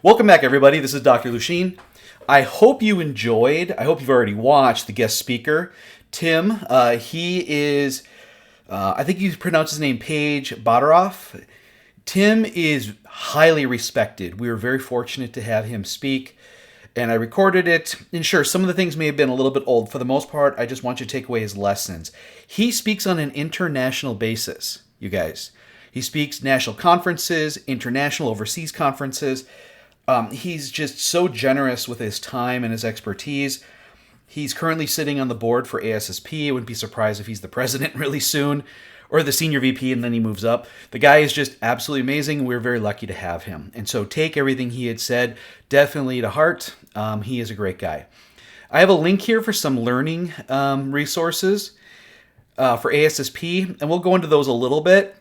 Welcome back, everybody. This is Dr. Lucien. I hope you enjoyed. I hope you've already watched the guest speaker, Tim. He is, I think you pronounce his name Page Badaroff. Tim is highly respected. We were very fortunate to have him speak, and I recorded it. And sure, some of the things may have been a little bit old. For the most part, I just want you to take away his lessons. He speaks on an international basis, you guys. He speaks national conferences, international overseas conferences. He's just so generous with his time and his expertise. He's currently sitting on the board for ASSP. I wouldn't be surprised if he's the president really soon, or the senior VP, and then he moves up. The guy is just absolutely amazing. We're very lucky to have him. And so take everything he had said definitely to heart. He is a great guy. I have a link here for some learning resources for ASSP, and we'll go into those a little bit.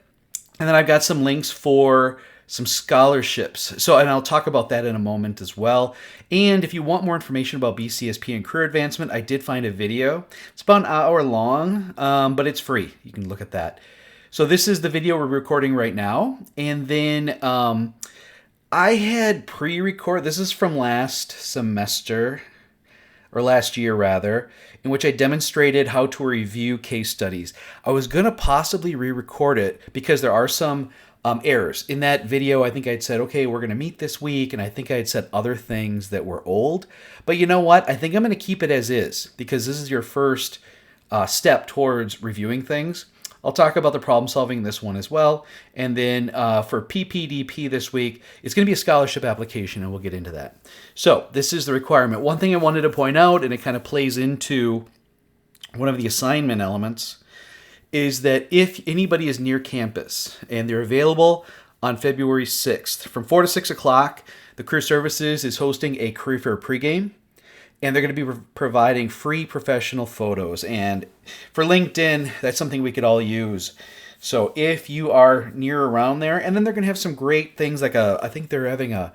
And then I've got some links for some scholarships. And I'll talk about that in a moment as well. And if you want more information about BCSP and career advancement, I did find a video. It's about an hour long, but it's free. You can look at that. So this is the video we're recording right now. And then I had pre-record. This is from last semester, or last year rather, in which I demonstrated how to review case studies. I was going to possibly re-record it because there are some errors. In that video, I think I'd said, okay, we're going to meet this week, and I think I had said other things that were old. But you know what? I think I'm going to keep it as is, because this is your first step towards reviewing things. I'll talk about the problem solving in this one as well. And then for PPDP this week, it's going to be a scholarship application, and we'll get into that. So this is the requirement. One thing I wanted to point out, and it kind of plays into one of the assignment elements, is that if anybody is near campus and they're available on February 6th, from 4 to 6 o'clock, the Career Services is hosting a career fair pregame, and they're going to be providing free professional photos. And for LinkedIn, that's something we could all use. So if you are near around there, and then they're going to have some great things like I think they're having a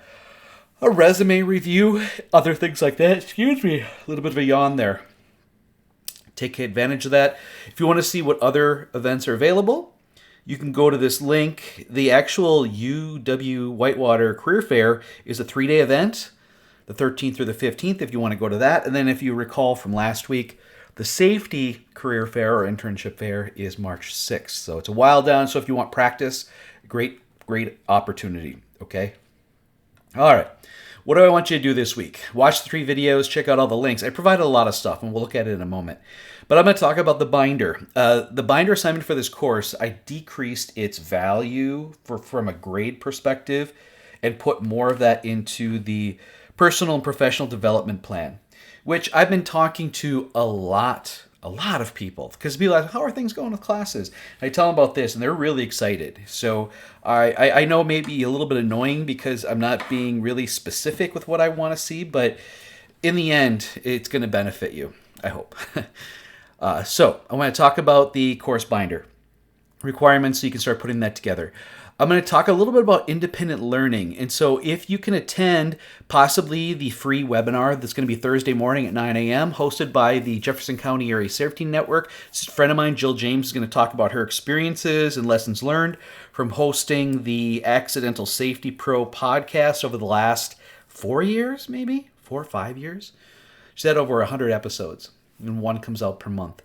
resume review, other things like that. Excuse me, a little bit of a yawn there. Take advantage of that. If you want to see what other events are available, you can go to this link. The actual UW Whitewater Career Fair is a 3-day event, the 13th through the 15th, if you want to go to that. And then if you recall from last week, the Safety Career Fair or Internship Fair is March 6th. So it's a while down. So if you want practice, great opportunity. Okay? All right. What do I want you to do this week? Watch the 3 videos, check out all the links. I provided a lot of stuff, and we'll look at it in a moment. But I'm going to talk about the binder. The binder assignment for this course, I decreased its value from a grade perspective and put more of that into the personal and professional development plan, which I've been talking to a lot of people, because people ask, how are things going with classes? I tell them about this, and they're really excited. So I know it may be a little bit annoying because I'm not being really specific with what I want to see, but in the end, it's going to benefit you, I hope. So I want to talk about the course binder requirements so you can start putting that together. I'm going to talk a little bit about independent learning. And so if you can attend possibly the free webinar that's going to be Thursday morning at 9 a.m. hosted by the Jefferson County Area Safety Network. A friend of mine, Jill James, is going to talk about her experiences and lessons learned from hosting the Accidental Safety Pro podcast over the last 4 years, maybe 4 or 5 years. She's had over 100 episodes, and one comes out per month.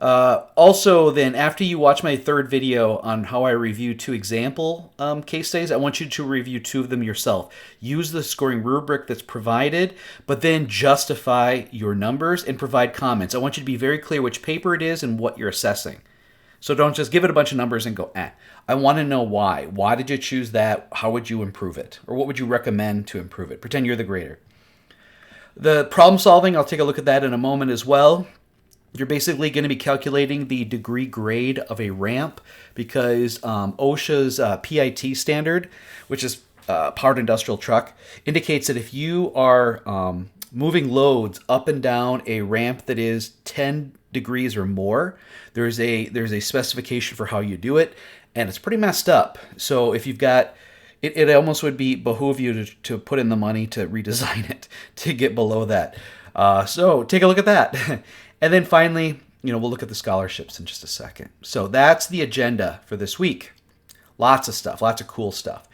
Also, then, after you watch my 3rd video on how I review 2 example case studies, I want you to review 2 of them yourself. Use the scoring rubric that's provided, but then justify your numbers and provide comments. I want you to be very clear which paper it is and what you're assessing. So don't just give it a bunch of numbers and go, eh. I want to know why. Why did you choose that? How would you improve it? Or what would you recommend to improve it? Pretend you're the grader. The problem solving, I'll take a look at that in a moment as well. You're basically going to be calculating the degree grade of a ramp because OSHA's PIT standard, which is powered industrial truck, indicates that if you are moving loads up and down a ramp that is 10 degrees or more, there's a specification for how you do it, and it's pretty messed up. So if you've got it almost would behoove you to put in the money to redesign it to get below that. So take a look at that. And then finally, we'll look at the scholarships in just a second. So that's the agenda for this week. Lots of stuff, lots of cool stuff.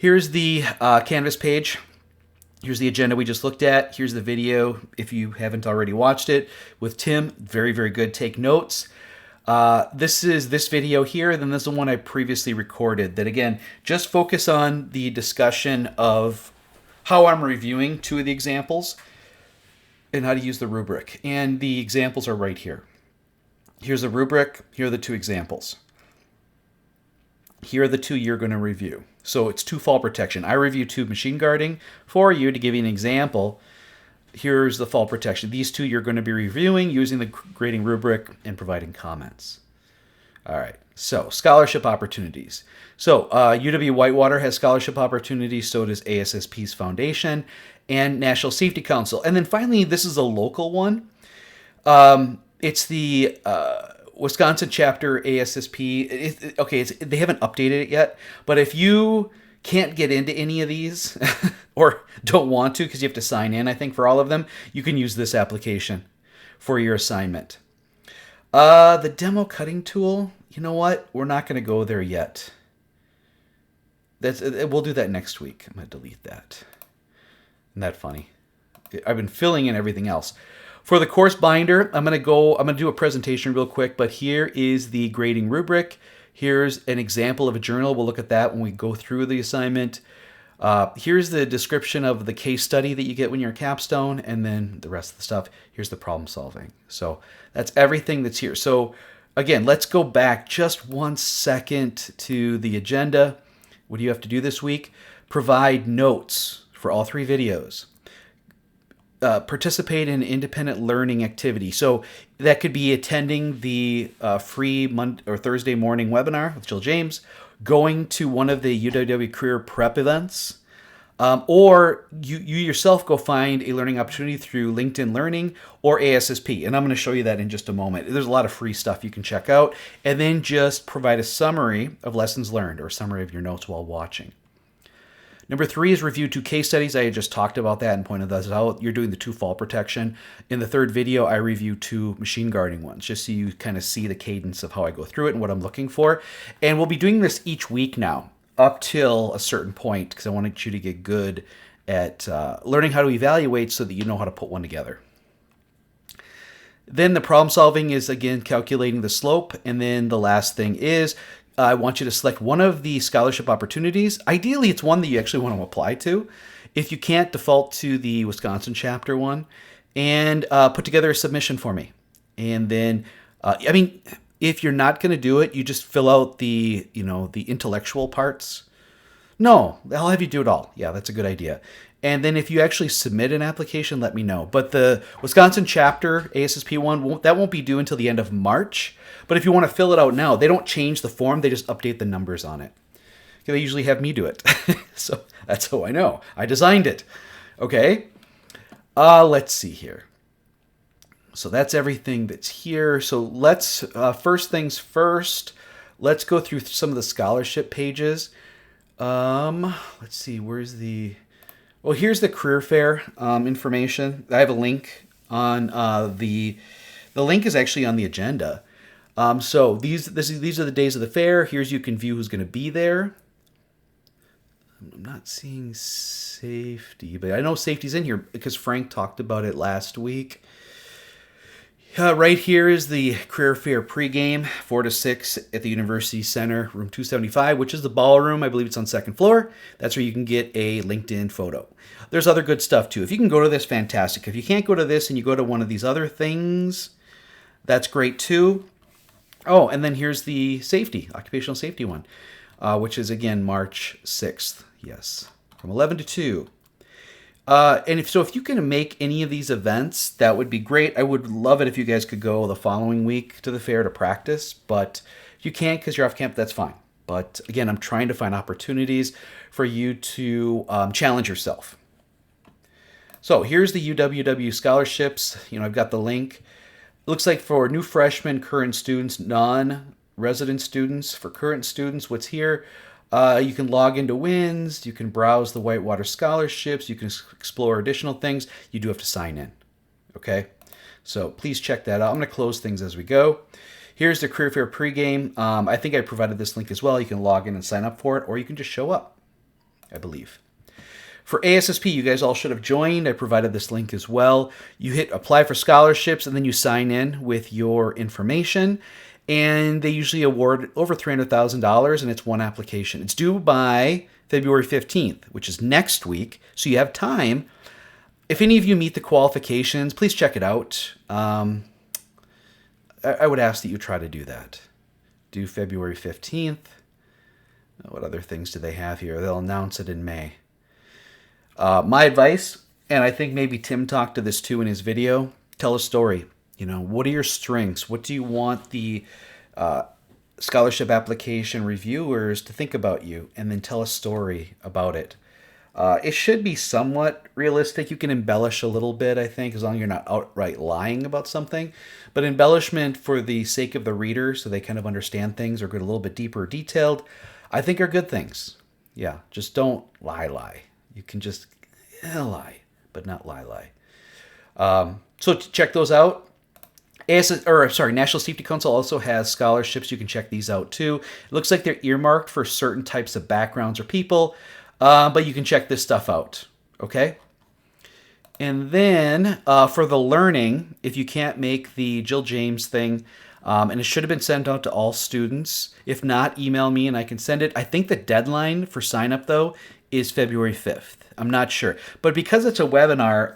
Here's the Canvas page. Here's the agenda we just looked at. Here's the video, if you haven't already watched it, with Tim. Very, very good. Take notes. This is this video here, then this is the one I previously recorded that, again, just focus on the discussion of how I'm reviewing 2 of the examples and how to use the rubric. And the examples are right here. Here's the rubric. Here are the 2 examples. Here are the 2 you're going to review. So it's 2 fall protection. I review 2 machine guarding for you to give you an example. Here's the fall protection. These 2 you're going to be reviewing using the grading rubric and providing comments. All right, so scholarship opportunities. So UW-Whitewater has scholarship opportunities, so does ASSP's Foundation and National Safety Council. And then finally, this is a local one. It's the Wisconsin chapter ASSP. They haven't updated it yet, but if you can't get into any of these or don't want to because you have to sign in, I think, for all of them, you can use this application for your assignment. The demo cutting tool, you know what? We're not going to go there yet. We'll do that next week. I'm going to delete that. Isn't that funny? I've been filling in everything else. For the course binder, I'm going to do a presentation real quick, but here is the grading rubric. Here's an example of a journal. We'll look at that when we go through the assignment. Here's the description of the case study that you get when you're a capstone, and then the rest of the stuff. Here's the problem solving. So that's everything that's here. So again, let's go back just 1 second to the agenda. What do you have to do this week? Provide notes for all 3 videos. Participate in independent learning activity. So that could be attending the free Monday or Thursday morning webinar with Jill James, going to one of the UW Career Prep events, or you yourself go find a learning opportunity through LinkedIn Learning or ASSP. And I'm going to show you that in just a moment. There's a lot of free stuff you can check out, and then just provide a summary of lessons learned or a summary of your notes while watching. Number 3 is review 2 case studies. I had just talked about that and pointed those out. You're doing the 2 fall protection. In the 3rd video, I review 2 machine guarding ones, just so you kind of see the cadence of how I go through it and what I'm looking for. And we'll be doing this each week now, up till a certain point, because I wanted you to get good at learning how to evaluate so that you know how to put one together. Then the problem solving is, again, calculating the slope. And then the last thing is, I want you to select one of the scholarship opportunities. Ideally, it's one that you actually want to apply to. If you can't, default to the Wisconsin chapter one, and put together a submission for me. And then, if you're not going to do it, you just fill out the intellectual parts. No, I'll have you do it all. Yeah, that's a good idea. And then if you actually submit an application, let me know. But the Wisconsin chapter ASSP one, won't be due until the end of March. But if you want to fill it out now, they don't change the form. They just update the numbers on it. They usually have me do it. So that's how I know. I designed it. Okay. Let's see here. So that's everything that's here. So let's, first things first, let's go through some of the scholarship pages. Let's see, where's the... Well, here's the career fair information. I have a link on the link is actually on the agenda. So these are the days of the fair. Here's you can view who's going to be there. I'm not seeing safety, but I know safety's in here because Frank talked about it last week. Right here is the career fair pregame, 4 to 6 at the University Center, room 275, which is the ballroom. I believe it's on 2nd floor. That's where you can get a LinkedIn photo. There's other good stuff too. If you can go to this, fantastic. If you can't go to this and you go to one of these other things, that's great too. Oh, and then here's the safety, occupational safety one, which is again March 6th. Yes, from 11 to 2. And if you can make any of these events, that would be great. I would love it if you guys could go the following week to the fair to practice, but if you can't because you're off camp, that's fine. But again, I'm trying to find opportunities for you to challenge yourself. So here's the UWW scholarships. I've got the link. It looks like for new freshmen, current students, non-resident students, for current students, what's here? You can log into WINS, you can browse the Whitewater scholarships, you can explore additional things. You do have to sign in, okay? So please check that out. I'm going to close things as we go. Here's the Career Fair pregame. I think I provided this link as well. You can log in and sign up for it, or you can just show up. I believe. For ASSP, you guys all should have joined. I provided this link as well. You hit apply for scholarships, and then you sign in with your information. And they usually award over $300,000, and it's one application. It's due by February 15th, which is next week. So you have time. If any of you meet the qualifications, please check it out. I would ask that you try to do that. Due February 15th. What other things do they have here? They'll announce it in May. My advice, and I think maybe Tim talked to this too in his video, tell a story. What are your strengths? What do you want the scholarship application reviewers to think about you? And then tell a story about it. It should be somewhat realistic. You can embellish a little bit, I think, as long as you're not outright lying about something. But embellishment for the sake of the reader, so they kind of understand things or get a little bit deeper or detailed, I think are good things. Yeah, just don't lie. You can just lie, but not lie. So check those out. National Safety Council also has scholarships. You can check these out too. It looks like they're earmarked for certain types of backgrounds or people. But you can check this stuff out, okay? And then for the learning, if you can't make the Jill James thing, and it should have been sent out to all students. If not, email me and I can send it. I think the deadline for sign up, though, is February 5th. I'm not sure. But because it's a webinar,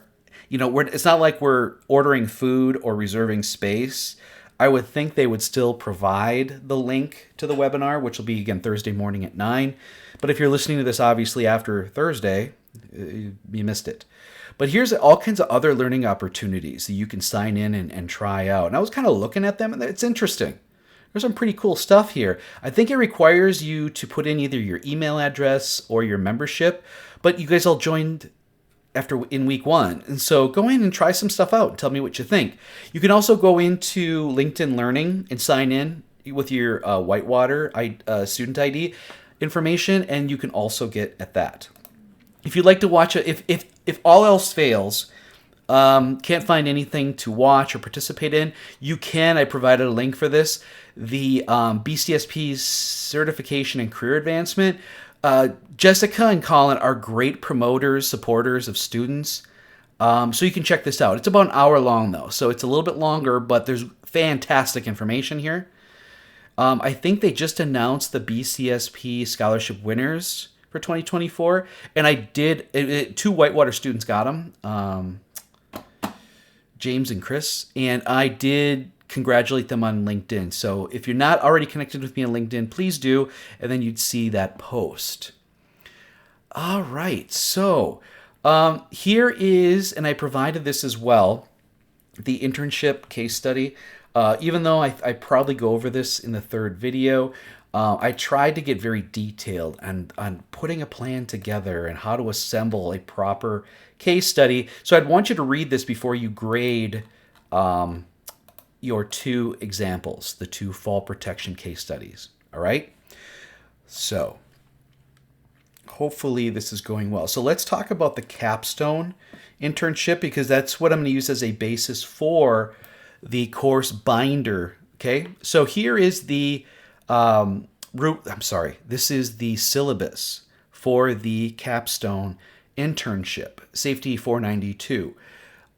it's not like we're ordering food or reserving space. I would think they would still provide the link to the webinar, which will be, again, Thursday morning at 9. But if you're listening to this, obviously, after Thursday, you missed it. But here's all kinds of other learning opportunities that you can sign in and try out. And I was kind of looking at them, and it's interesting. There's some pretty cool stuff here. I think it requires you to put in either your email address or your membership. But you guys all joined in week 1. And so go in and try some stuff out and tell me what you think. You can also go into LinkedIn Learning and sign in with your Whitewater student ID information, and you can also get at that. If you'd like to watch it, if all else fails, can't find anything to watch or participate in, you can. I provided a link for this. The BCSP's certification and career advancement. Jessica and Colin are great promoters, supporters of students. So you can check this out. It's about an hour long, though, so it's a little bit longer, but there's fantastic information here. I think they just announced the BCSP scholarship winners for 2024, and I did. 2 Whitewater students got them, James and Chris, and I did congratulate them on LinkedIn. So if you're not already connected with me on LinkedIn, please do, and then you'd see that post. All right, so here is, and I provided this as well, the internship case study. Even though I probably go over this in the 3rd video, I tried to get very detailed on putting a plan together and how to assemble a proper case study. So I'd want you to read this before you grade your 2 examples, the 2 fall protection case studies. All right? So hopefully this is going well. So let's talk about the capstone internship, because that's what I'm going to use as a basis for the course binder. Okay, so here is the this is the syllabus for the capstone internship, Safety 492.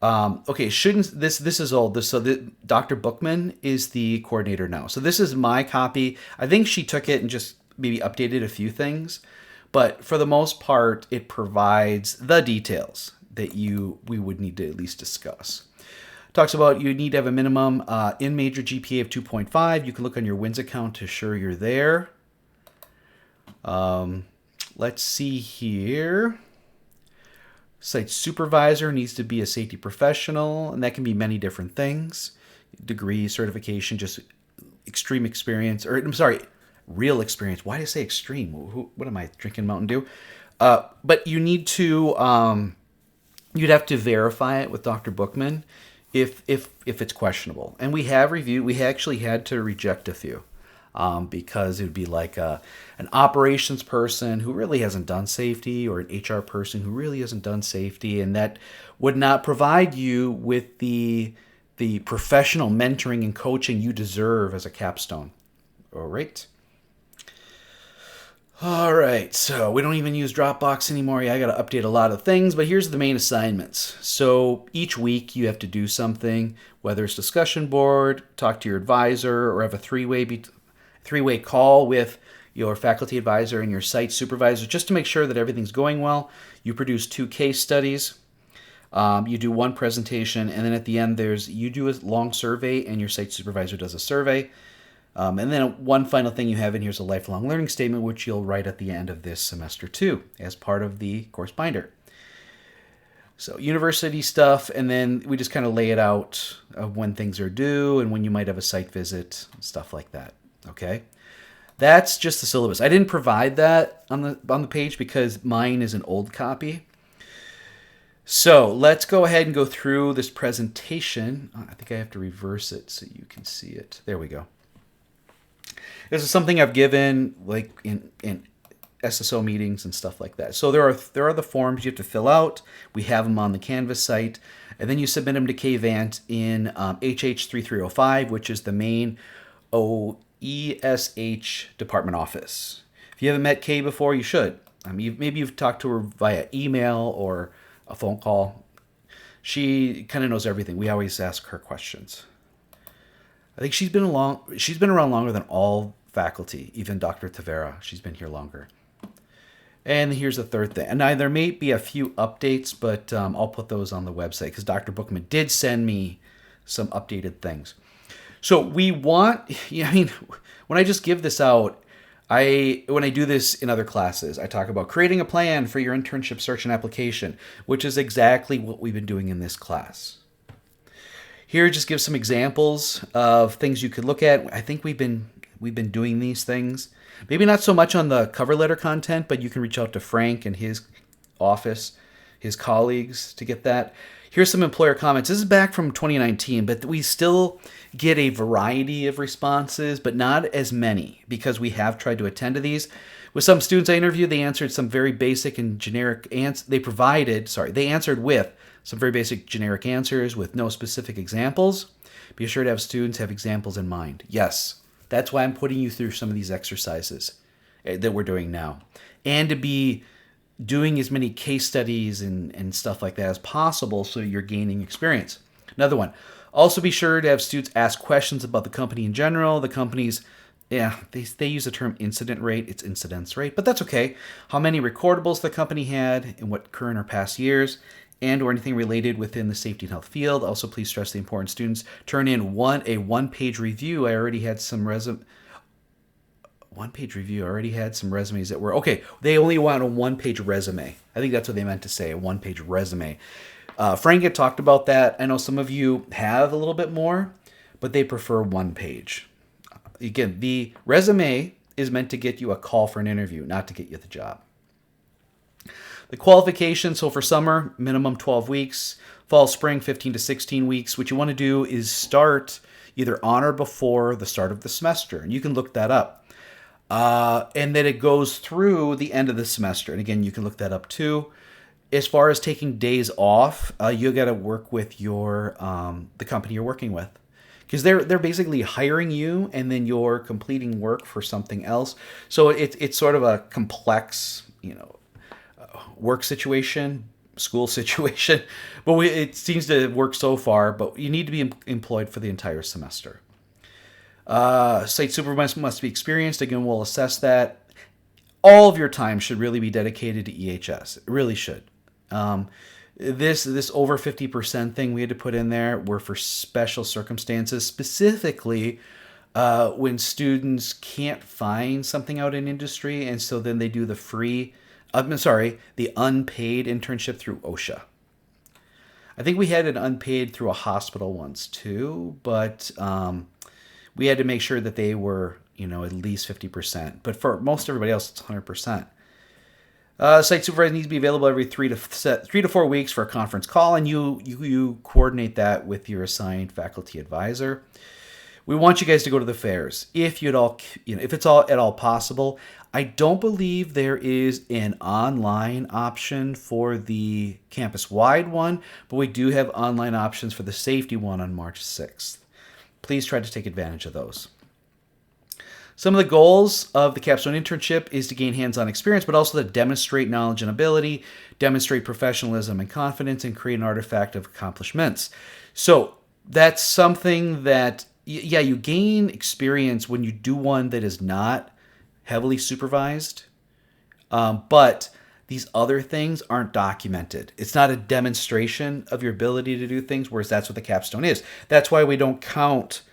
Okay, shouldn't this is all this? So Dr. Bookman is the coordinator now. So this is my copy. I think she took it and just maybe updated a few things, but for the most part, it provides the details that we would need to at least discuss. Talks about you need to have a minimum in major GPA of 2.5. You can look on your wins account to ensure you're there. Let's see here. Site supervisor needs to be a safety professional, and that can be many different things. Degree, certification, just extreme experience, or I'm sorry, real experience. Why did I say extreme? What am I, drinking Mountain Dew? But you need to, you'd have to verify it with Dr. Bookman if it's questionable. And we actually had to reject a few because it would be like an operations person who really hasn't done safety, or an HR person who really hasn't done safety, and that would not provide you with the professional mentoring and coaching you deserve as a capstone. All right. All right, so we don't even use Dropbox anymore. Yeah, I got to update a lot of things, but here's the main assignments. So each week you have to do something, whether it's discussion board, talk to your advisor, or have a three-way call with your faculty advisor and your site supervisor just to make sure that everything's going well. You produce 2 case studies. You do 1 presentation, and then at the end you do a long survey, and your site supervisor does a survey. And then one final thing you have in here is a lifelong learning statement, which you'll write at the end of this semester too, as part of the course binder. So university stuff, and then we just kind of lay it out of when things are due and when you might have a site visit, stuff like that. Okay, that's just the syllabus. I didn't provide that on the page because mine is an old copy. So let's go ahead and go through this presentation. I think I have to reverse it so you can see it. There we go. This is something I've given like in SSO meetings and stuff like that. So there are the forms you have to fill out. We have them on the Canvas site, and then you submit them to KVANT in HH3305, which is the main OESH department office. If you haven't met Kay before, you should. Maybe you've talked to her via email or a phone call. She kind of knows everything. We always ask her questions. I think she's been around longer than all faculty, even Dr. Tavera. She's been here longer. And here's the third thing. And now there may be a few updates, but I'll put those on the website because Dr. Bookman did send me some updated things. So we want, when I just give this out, when I do this in other classes, I talk about creating a plan for your internship search and application, which is exactly what we've been doing in this class. Here, just give some examples of things you could look at. I think we've been doing these things. Maybe not so much on the cover letter content, but you can reach out to Frank and his office, his colleagues to get that. Here's some employer comments. This is back from 2019, but we still get a variety of responses, but not as many because we have tried to attend to these. With some students I interviewed, they answered some very basic and generic answers. They answered with some very basic generic answers with no specific examples. Be sure to have students have examples in mind. Yes, that's why I'm putting you through some of these exercises that we're doing now. And to be doing as many case studies and stuff like that as possible so you're gaining experience. Another one, also be sure to have students ask questions about the company in general. The company's, they use the term incident rate. It's incidence rate, but that's okay. How many recordables the company had in what current or past years, and or anything related within the safety and health field. Also, please stress the important students turn in a one-page review. I already had some one-page review. I already had some resumes that were okay. They only want a one-page resume. I think that's what they meant to say, a one-page resume. Frank had talked about that. I know some of you have a little bit more, but they prefer one page. Again, the resume is meant to get you a call for an interview, not to get you the job. The qualifications, so for summer, minimum 12 weeks. Fall, spring, 15 to 16 weeks. What you want to do is start either on or before the start of the semester. And you can look that up. And then it goes through the end of the semester. And again, you can look that up too. As far as taking days off, you got to work with your the company you're working with. Because they're basically hiring you and then you're completing work for something else. So it's sort of a complex, work situation, school situation, but it seems to work so far, but you need to be employed for the entire semester. Site supervisor must be experienced. Again, we'll assess that. All of your time should really be dedicated to EHS. It really should. This over 50% thing we had to put in there were for special circumstances, specifically when students can't find something out in industry, and so then they do the unpaid internship through OSHA. I think we had an unpaid through a hospital once too, but we had to make sure that they were, at least 50%. But for most everybody else, it's 100%. Site supervisor needs to be available every 3 to 4 weeks for a conference call, and you coordinate that with your assigned faculty advisor. We want you guys to go to the fairs if it's at all possible. I don't believe there is an online option for the campus-wide one, but we do have online options for the safety one on March 6th. Please try to take advantage of those. Some of the goals of the capstone internship is to gain hands-on experience, but also to demonstrate knowledge and ability, demonstrate professionalism and confidence, and create an artifact of accomplishments. So that's something that, yeah, you gain experience when you do one that is not heavily supervised, but these other things aren't documented. It's not a demonstration of your ability to do things, whereas that's what the capstone is. That's why we don't count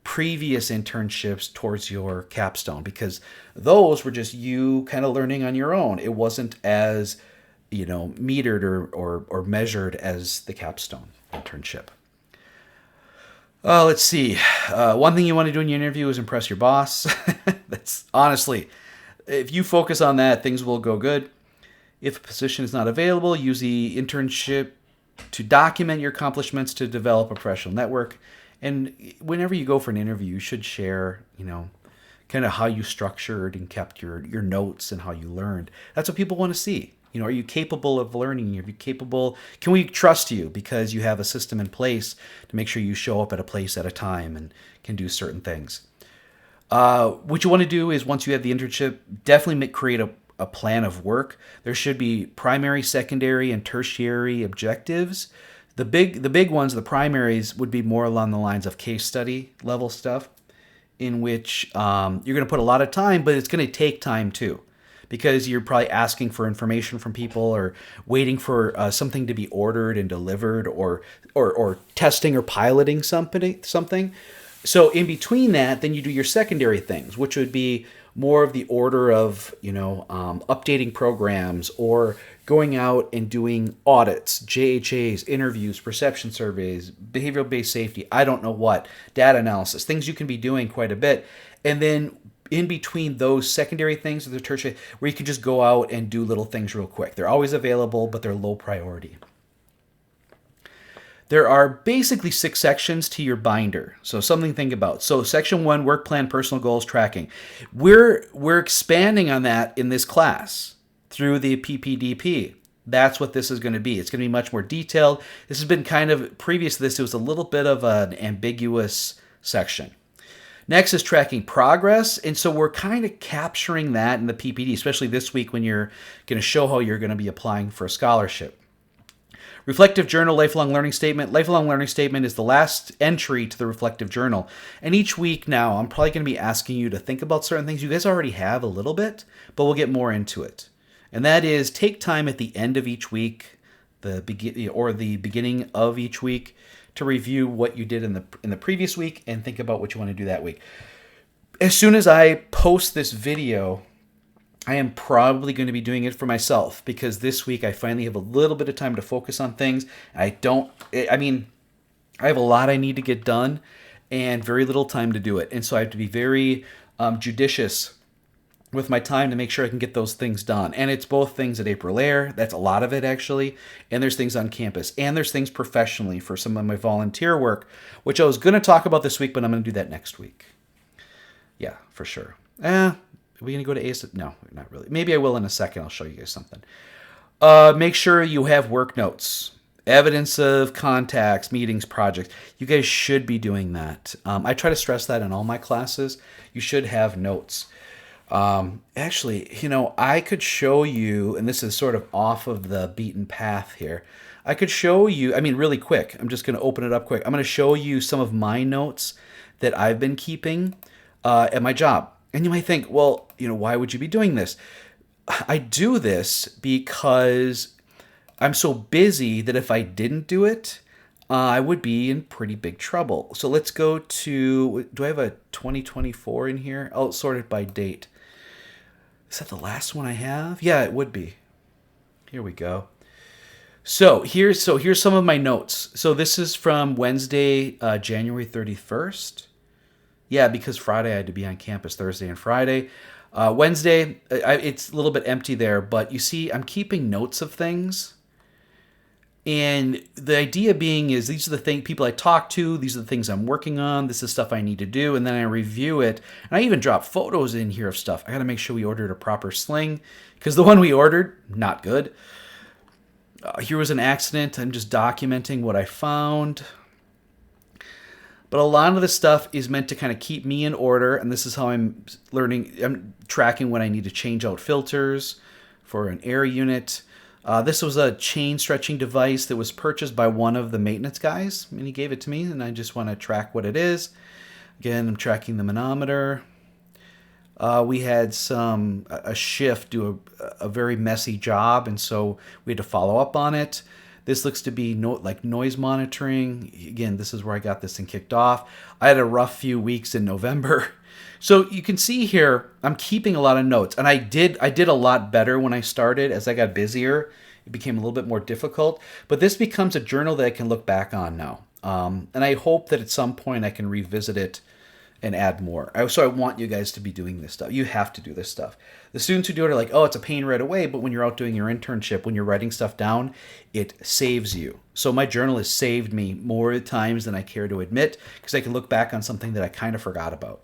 previous internships towards your capstone, because those were just you kind of learning on your own. It wasn't as, metered or measured as the capstone internship. Let's see. One thing you want to do in your interview is impress your boss. That's honestly, if you focus on that, things will go good. If a position is not available, use the internship to document your accomplishments to develop a professional network. And whenever you go for an interview, you should share, kind of how you structured and kept your notes and how you learned. That's what people want to see. Are you capable of learning? Are you capable? Can we trust you because you have a system in place to make sure you show up at a place at a time and can do certain things? What you want to do is, once you have the internship, definitely create a plan of work. There should be primary, secondary, and tertiary objectives. The big ones, the primaries, would be more along the lines of case study level stuff, in which you're going to put a lot of time, but it's going to take time too, because you're probably asking for information from people or waiting for something to be ordered and delivered, or testing or piloting something. So in between that, then you do your secondary things, which would be more of the order of, updating programs or going out and doing audits, JHAs, interviews, perception surveys, behavioral-based safety, I don't know what, data analysis, things you can be doing quite a bit. And then in between those secondary things, the tertiary, where you can just go out and do little things real quick. They're always available, but they're low priority. There are basically 6 sections to your binder, so something to think about. So section 1, work plan, personal goals, tracking. We're expanding on that in this class through the PPDP. That's what this is going to be. It's going to be much more detailed. This has been kind of, previous to this, it was a little bit of an ambiguous section. Next is tracking progress, and so we're kind of capturing that in the PPD, especially this week when you're going to show how you're going to be applying for a scholarship. Reflective journal, lifelong learning statement. Lifelong learning statement is the last entry to the reflective journal. And each week now, I'm probably going to be asking you to think about certain things. You guys already have a little bit, but we'll get more into it. And that is, take time at the end of each week, the beginning of each week, to review what you did in the previous week and think about what you want to do that week. As soon as I post this video, I am probably going to be doing it for myself, because this week I finally have a little bit of time to focus on things. I have a lot I need to get done and very little time to do it. And so I have to be very judicious with my time to make sure I can get those things done. And it's both things at April Air, that's a lot of it actually, and there's things on campus, and there's things professionally for some of my volunteer work, which I was going to talk about this week, but I'm going to do that next week. Yeah, for sure. Are we going to go to ACE? No, not really. Maybe I will in a second. I'll show you guys something. Make sure you have work notes, evidence of contacts, meetings, projects. You guys should be doing that. I try to stress that in all my classes. You should have notes. Actually, I could show you, and this is sort of off of the beaten path here. I could show you, really quick. I'm just going to open it up quick. I'm going to show you some of my notes that I've been keeping at my job. And you might think, well, why would you be doing this? I do this because I'm so busy that if I didn't do it, I would be in pretty big trouble. So let's go to, do I have a 2024 in here? I'll sort it by date. Is that the last one I have? Yeah, it would be. Here we go. So here's some of my notes. So this is from Wednesday, January 31st. Yeah, because Friday I had to be on campus, Thursday and Friday. Wednesday, it's a little bit empty there, but you see I'm keeping notes of things. And the idea being is these are the people I talk to, these are the things I'm working on, this is stuff I need to do, and then I review it. And I even drop photos in here of stuff. I got to make sure we ordered a proper sling, because the one we ordered, not good. Here was an accident. I'm just documenting what I found. But But a lot of the stuff is meant to kind of keep me in order, and this is how I'm tracking when I need to change out filters for an air unit. This was a chain stretching device that was purchased by one of the maintenance guys, and he gave it to me, and I just want to track what it is. Again, I'm tracking the manometer. We had a shift do a very messy job, and so we had to follow up on it. This looks to be like noise monitoring. Again, this is where I got this thing kicked off. I had a rough few weeks in November. So you can see here, I'm keeping a lot of notes. And I did a lot better when I started. As I got busier, it became a little bit more difficult. But this becomes a journal that I can look back on now. And I hope that at some point I can revisit it and add more. So I want you guys to be doing this stuff. You have to do this stuff. The students who do it are like, oh, it's a pain right away. But when you're out doing your internship, when you're writing stuff down, it saves you. So my journal has saved me more times than I care to admit, because I can look back on something that I kind of forgot about.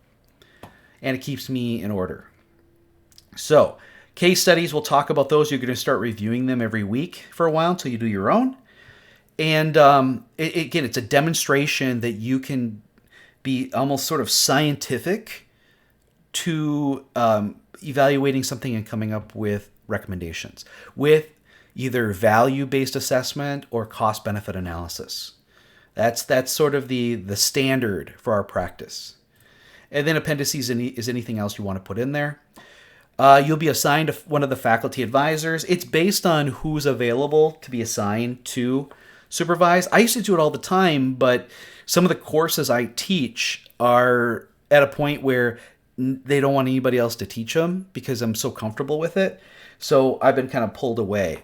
And it keeps me in order. So case studies, we'll talk about those. You're going to start reviewing them every week for a while until you do your own. And again, it's a demonstration that you can be almost sort of scientific to evaluating something and coming up with recommendations with either value-based assessment or cost-benefit analysis. That's sort of the standard for our practice. And then appendices is anything else you want to put in there. You'll be assigned to one of the faculty advisors. It's based on who's available to be assigned to supervise. I used to do it all the time, but some of the courses I teach are at a point where they don't want anybody else to teach them because I'm so comfortable with it. So I've been kind of pulled away.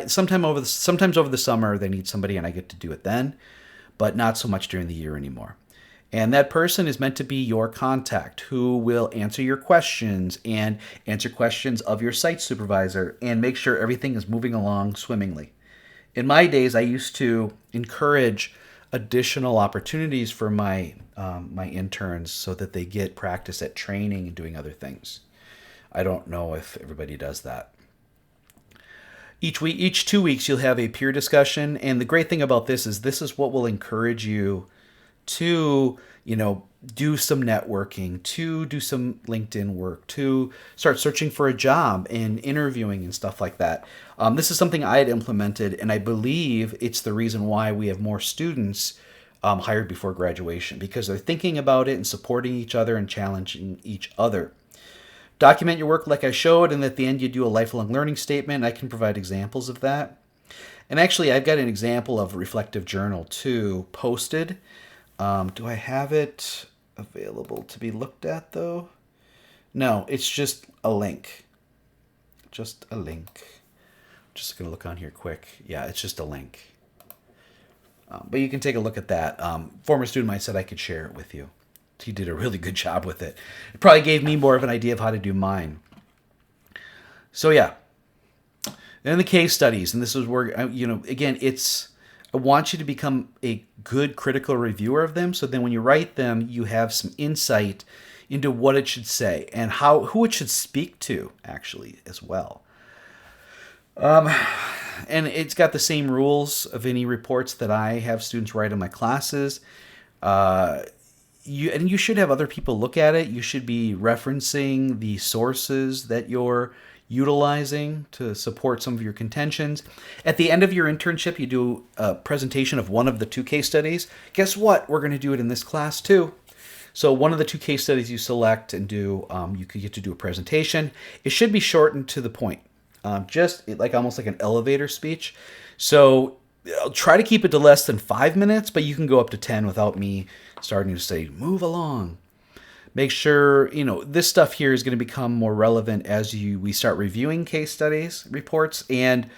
Sometimes over the summer they need somebody and I get to do it then, but not so much during the year anymore. And that person is meant to be your contact who will answer your questions and answer questions of your site supervisor and make sure everything is moving along swimmingly. In my days, I used to encourage additional opportunities for my interns so that they get practice at training and doing other things. I don't know if everybody does that. Each 2 weeks, you'll have a peer discussion. And the great thing about this is what will encourage you to, do some networking, to do some LinkedIn work, to start searching for a job and interviewing and stuff like that. This is something I had implemented, and I believe it's the reason why we have more students hired before graduation, because they're thinking about it and supporting each other and challenging each other. Document your work like I showed, and at the end you do a lifelong learning statement. I can provide examples of that. And actually, I've got an example of a reflective journal too posted. Do I have it available to be looked at though? No, it's just a link. Just a link. Just going to look on here quick. Yeah, it's just a link. But you can take a look at that. Former student of mine said I could share it with you. He did a really good job with it. It probably gave me more of an idea of how to do mine. So yeah. Then the case studies, and this is where, again, I want you to become a good critical reviewer of them, so then when you write them, you have some insight into what it should say and who it should speak to, actually, as well. And it's got the same rules of any reports that I have students write in my classes. You should have other people look at it. You should be referencing the sources that you're utilizing to support some of your contentions. At the end of your internship, you do a presentation of one of the 2 case studies. Guess what? We're going to do it in this class too. So one of the 2 case studies you select and do, you could get to do a presentation. It should be shortened to the point, just like almost like an elevator speech. So I'll try to keep it to less than 5 minutes, but you can go up to 10 without me starting to say, move along. Make sure, this stuff here is going to become more relevant as we start reviewing case studies, reports, and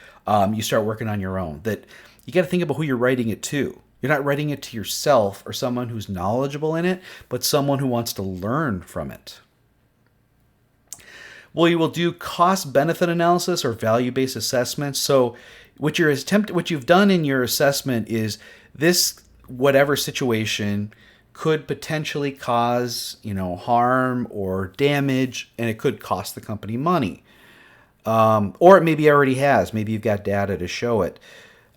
you start working on your own. That you got to think about who you're writing it to. You're not writing it to yourself or someone who's knowledgeable in it, but someone who wants to learn from it. Well, you will do cost-benefit analysis or value-based assessments. So what you've done in your assessment is this, whatever situation could potentially cause, harm or damage, and it could cost the company money. Or it maybe already has. Maybe you've got data to show it.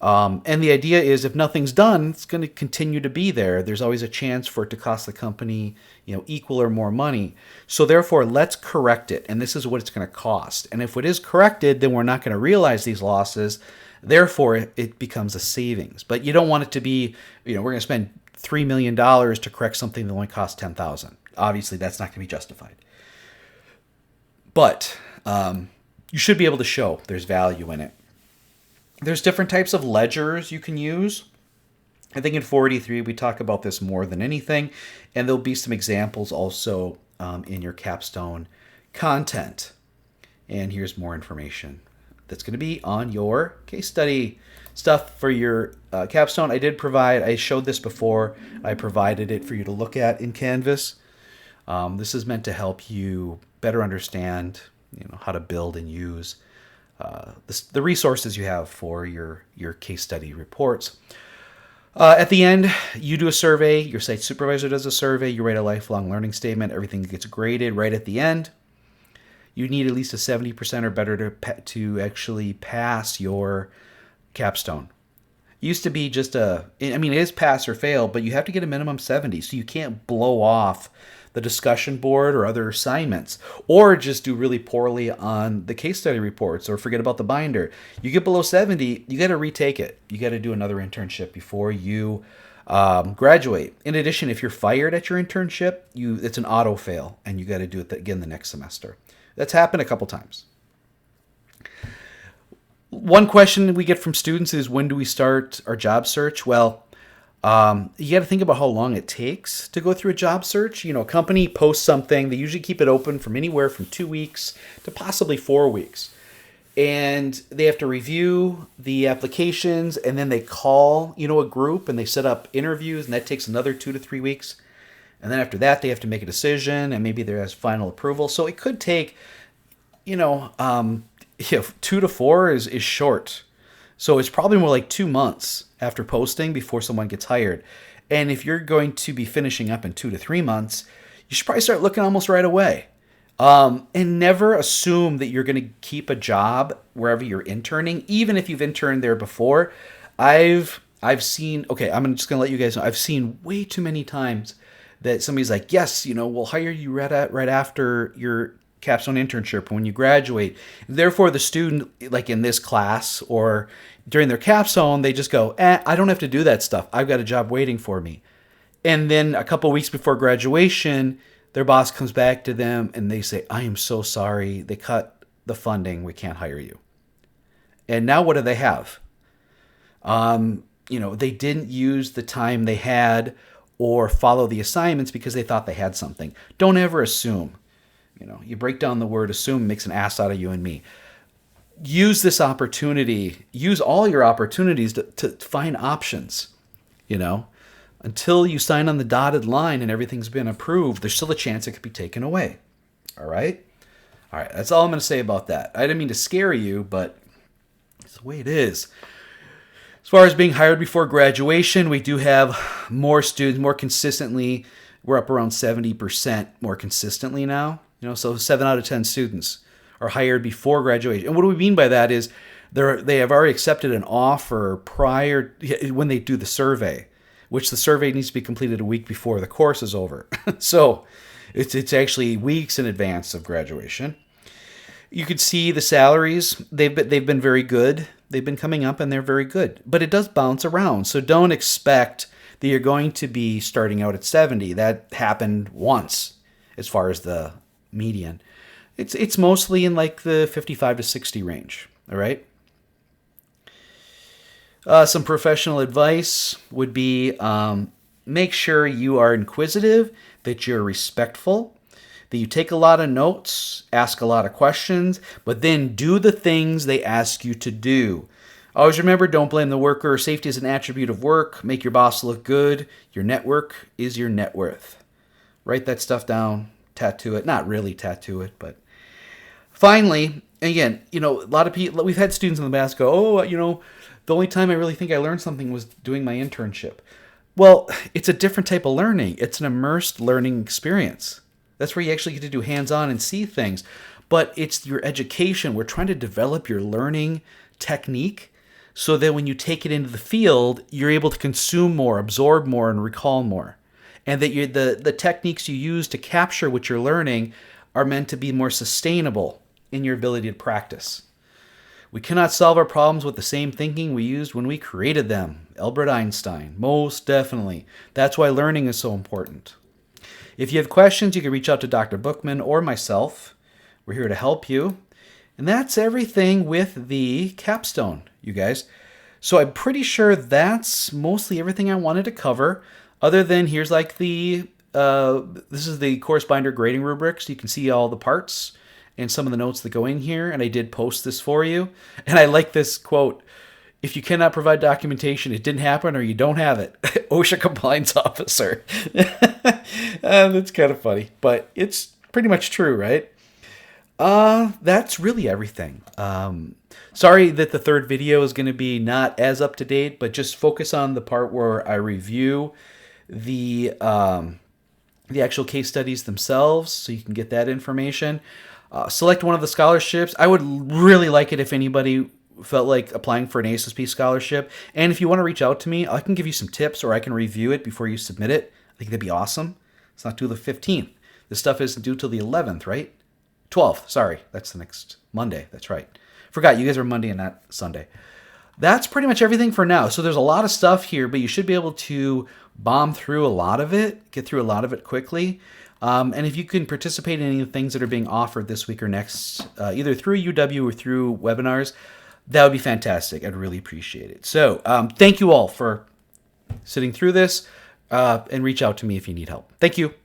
And the idea is if nothing's done, it's going to continue to be there. There's always a chance for it to cost the company, equal or more money. So therefore, let's correct it. And this is what it's going to cost. And if it is corrected, then we're not going to realize these losses. Therefore, it becomes a savings. But you don't want it to be, we're going to spend $3 million to correct something that only costs $10,000. Obviously, that's not going to be justified. But you should be able to show there's value in it. There's different types of ledgers you can use. I think in 483 we talk about this more than anything, and there'll be some examples also in your capstone content. And here's more information that's going to be on your case study stuff for your capstone. I showed this before. I provided it for you to look at in Canvas. This is meant to help you better understand, how to build and use the resources you have for your case study reports. At the end, you do a survey. Your site supervisor does a survey. You write a lifelong learning statement. Everything gets graded right at the end. You need at least a 70% or better to actually pass your capstone. It used to be just it is pass or fail, but you have to get a minimum 70, so you can't blow off the discussion board or other assignments, or just do really poorly on the case study reports or forget about the binder. You get below 70, you got to retake it. You got to do another internship before you graduate. In addition, if you're fired at your internship, it's an auto fail, and you got to do it again the next semester. That's happened a couple times. One question we get from students is, when do we start our job search? Well, you got to think about how long it takes to go through a job search. A company posts something. They usually keep it open from anywhere from 2 weeks to possibly 4 weeks. And they have to review the applications, and then they call, a group, and they set up interviews, and that takes another 2 to 3 weeks. And then after that, they have to make a decision, and maybe there has final approval. So it could take, 2 to 4 is short. So it's probably more like 2 months after posting before someone gets hired. And if you're going to be finishing up in 2 to 3 months, you should probably start looking almost right away. And never assume that you're going to keep a job wherever you're interning, even if you've interned there before. I've seen, I'm just going to let you guys know, I've seen way too many times that somebody's like, yes, we'll hire you right after your capstone internship when you graduate. Therefore, the student, like in this class or during their capstone, they just go, I don't have to do that stuff. I've got a job waiting for me. And then a couple weeks before graduation, their boss comes back to them and they say, I am so sorry. They cut the funding. We can't hire you. And now what do they have? They didn't use the time they had or follow the assignments because they thought they had something. Don't ever assume. You break down the word assume, makes an ass out of you and me. Use this opportunity. Use all your opportunities to find options. Until you sign on the dotted line and everything's been approved, there's still a chance it could be taken away. All right? All right, that's all I'm going to say about that. I didn't mean to scare you, but it's the way it is. As far as being hired before graduation, we do have more students, more consistently. We're up around 70% more consistently now. So 7 out of 10 students are hired before graduation. And what do we mean by that is they have already accepted an offer prior when they do the survey, which the survey needs to be completed a week before the course is over. So it's actually weeks in advance of graduation. You could see the salaries. They've been very good. They've been coming up and they're very good. But it does bounce around. So don't expect that you're going to be starting out at 70. That happened once as far as the median. It's mostly in like the 55 to 60 range. All right. Some professional advice would be make sure you are inquisitive, that you're respectful, that you take a lot of notes, ask a lot of questions, but then do the things they ask you to do. Always remember, don't blame the worker. Safety is an attribute of work. Make your boss look good. Your network is your net worth. Write that stuff down, tattoo it. Not really tattoo it, but finally, again, a lot of people, we've had students in the past go, the only time I really think I learned something was doing my internship. Well, it's a different type of learning. It's an immersed learning experience. That's where you actually get to do hands-on and see things. But it's your education. We're trying to develop your learning technique so that when you take it into the field, you're able to consume more, absorb more, and recall more. And that the techniques you use to capture what you're learning are meant to be more sustainable in your ability to practice. We cannot solve our problems with the same thinking we used when we created them. Albert Einstein, most definitely. That's why learning is so important. If you have questions, you can reach out to Dr. Bookman or myself. We're here to help you. And that's everything with the capstone, you guys. So I'm pretty sure that's mostly everything I wanted to cover, other than here's like this is the course binder grading rubrics. You can see all the parts and some of the notes that go in here, and I did post this for you. And I like this quote: if you cannot provide documentation, it didn't happen or you don't have it. OSHA compliance officer. That's kind of funny, but it's pretty much true, right? That's really everything. Sorry that the third video is going to be not as up to date, but just focus on the part where I review the actual case studies themselves, so you can get that information. Select one of the scholarships. I would really like it if anybody felt like applying for an ASSP scholarship. And if you want to reach out to me, I can give you some tips, or I can review it before you submit it. I think that'd be awesome. It's not due the 15th. This stuff isn't due till the 11th, right? 12th, sorry. That's the next Monday. That's right. Forgot, you guys are Monday and not Sunday. That's pretty much everything for now. So there's a lot of stuff here, but you should be able to bomb through a lot of it, get through a lot of it quickly. And if you can participate in any of the things that are being offered this week or next, either through UW or through webinars, that would be fantastic. I'd really appreciate it. So thank you all for sitting through this, and reach out to me if you need help. Thank you.